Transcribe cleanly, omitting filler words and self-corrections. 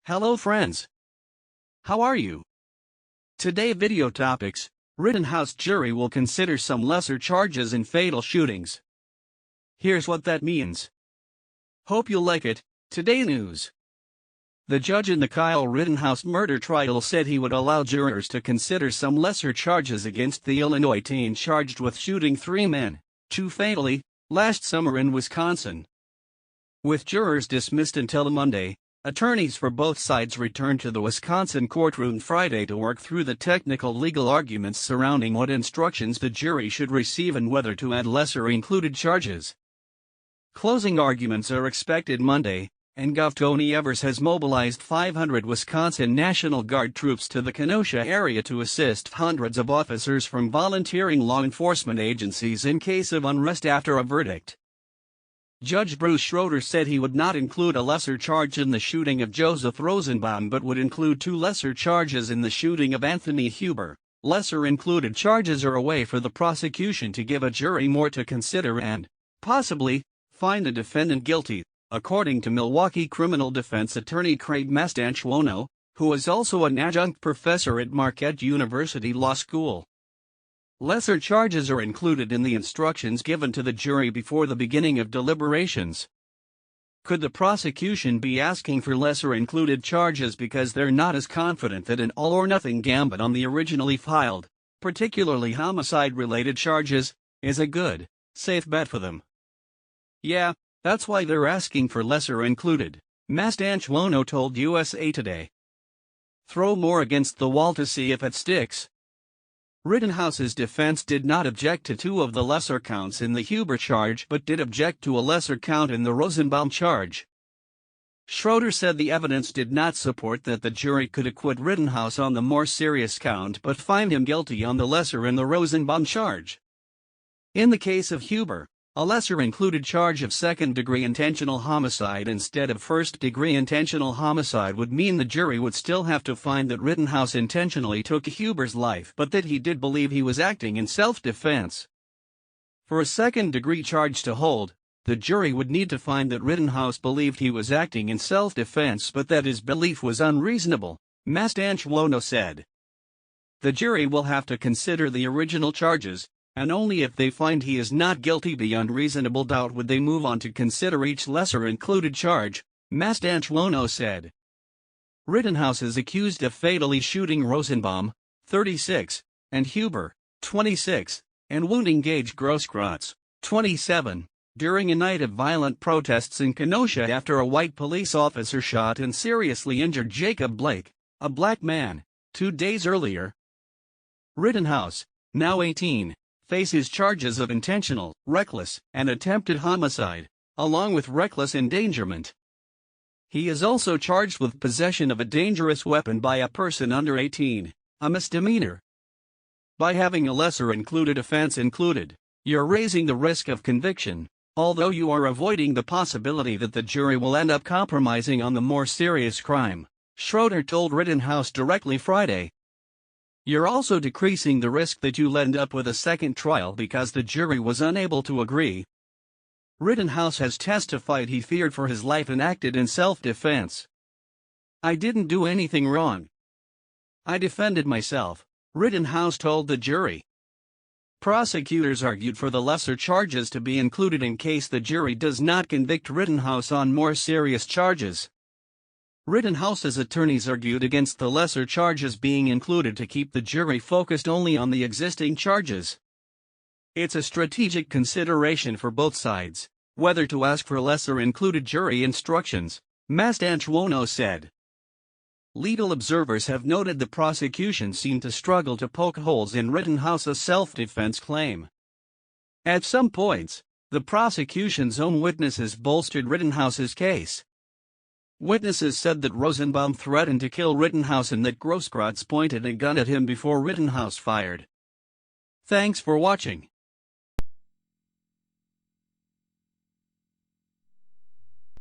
Hello friends. How are you? Today video topics: Rittenhouse jury will consider some lesser charges in fatal shootings. Here's what that means. Hope you'll like it. Today news. The judge in the Kyle Rittenhouse murder trial said he would allow jurors to consider some lesser charges against the Illinois teen charged with shooting 3 men, 2 fatally, last summer in Wisconsin. With jurors dismissed until Monday, attorneys for both sides returned to the Wisconsin courtroom Friday to work through the technical legal arguments surrounding what instructions the jury should receive and whether to add lesser included charges. Closing arguments are expected Monday, and Gov. Tony Evers has mobilized 500 Wisconsin National Guard troops to the Kenosha area to assist hundreds of officers from volunteering law enforcement agencies in case of unrest after a verdict. Judge Bruce Schroeder said he would not include a lesser charge in the shooting of Joseph Rosenbaum but would include 2 lesser charges in the shooting of Anthony Huber. Lesser included charges are a way for the prosecution to give a jury more to consider and, possibly, find the defendant guilty, according to Milwaukee criminal defense attorney Craig Mastantuono, who is also an adjunct professor at Marquette University Law School. Lesser charges are included in the instructions given to the jury before the beginning of deliberations. Could the prosecution be asking for lesser included charges because they're not as confident that an all-or-nothing gambit on the originally filed, particularly homicide-related charges, is a good, safe bet for them? Yeah, that's why they're asking for lesser included, Mastantuono told USA Today. Throw more against the wall to see if it sticks. Rittenhouse's defense did not object to 2 of the lesser counts in the Huber charge but did object to a lesser count in the Rosenbaum charge. Schroeder said the evidence did not support that the jury could acquit Rittenhouse on the more serious count but find him guilty on the lesser in the Rosenbaum charge. In the case of Huber, a lesser included charge of second-degree intentional homicide instead of first-degree intentional homicide would mean the jury would still have to find that Rittenhouse intentionally took Huber's life but that he did believe he was acting in self-defense. For a second-degree charge to hold, the jury would need to find that Rittenhouse believed he was acting in self-defense but that his belief was unreasonable, Mastantuono said. The jury will have to consider the original charges, and only if they find he is not guilty beyond reasonable doubt would they move on to consider each lesser included charge, Mastantuono said. Rittenhouse is accused of fatally shooting Rosenbaum, 36, and Huber, 26, and wounding Gage Grosskreutz, 27, during a night of violent protests in Kenosha after a white police officer shot and seriously injured Jacob Blake, a black man, 2 days earlier. Rittenhouse, now 18, faces charges of intentional, reckless, and attempted homicide, along with reckless endangerment. He is also charged with possession of a dangerous weapon by a person under 18, a misdemeanor. By having a lesser included offense included, you're raising the risk of conviction, although you are avoiding the possibility that the jury will end up compromising on the more serious crime, Schroeder told Rittenhouse directly Friday. You're also decreasing the risk that you'll end up with a second trial because the jury was unable to agree. Rittenhouse has testified he feared for his life and acted in self-defense. I didn't do anything wrong. I defended myself, Rittenhouse told the jury. Prosecutors argued for the lesser charges to be included in case the jury does not convict Rittenhouse on more serious charges. Rittenhouse's attorneys argued against the lesser charges being included to keep the jury focused only on the existing charges. It's a strategic consideration for both sides, whether to ask for lesser included jury instructions, Mastantuono said. Legal observers have noted the prosecution seemed to struggle to poke holes in Rittenhouse's self-defense claim. At some points, the prosecution's own witnesses bolstered Rittenhouse's case. Witnesses said that Rosenbaum threatened to kill Rittenhouse and that Grosskreutz pointed a gun at him before Rittenhouse fired. Thanks for watching.